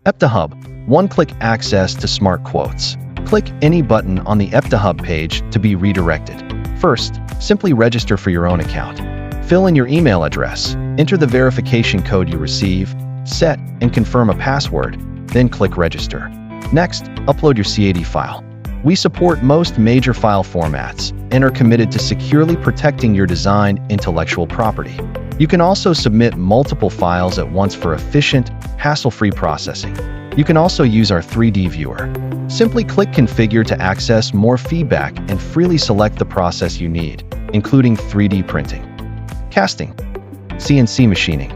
EPTAHUB, one-click access to smart quotes. Click any button on the EPTAHUB page to be redirected. First, simply register for your own account. Fill in your email address, enter the verification code you receive, set and confirm a password, then click register. Next, upload your CAD file. We support most major file formats and are committed to securely protecting your design intellectual property. You can also submit multiple files at once for efficient, hassle-free processing. You can also use our 3D viewer. Simply click Configure to access more feedback and freely select the process you need, including 3D printing, casting, CNC machining,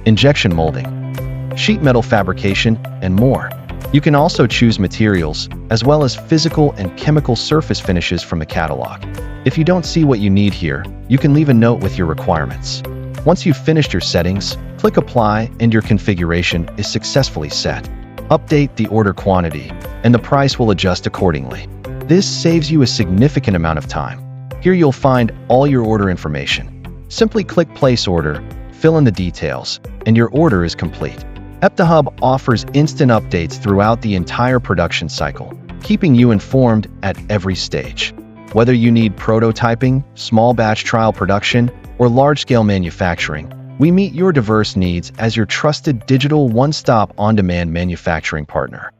injection molding, sheet metal fabrication, and more. You can also choose materials, as well as physical and chemical surface finishes from the catalog. If you don't see what you need here, you can leave a note with your requirements. Once you've finished your settings, click Apply and your configuration is successfully set. Update the order quantity, and the price will adjust accordingly. This saves you a significant amount of time. Here you'll find all your order information. Simply click Place Order, fill in the details, and your order is complete. EPTAHUB offers instant updates throughout the entire production cycle, keeping you informed at every stage. Whether you need prototyping, small batch trial production, or large-scale manufacturing, we meet your diverse needs as your trusted digital one-stop on-demand manufacturing partner.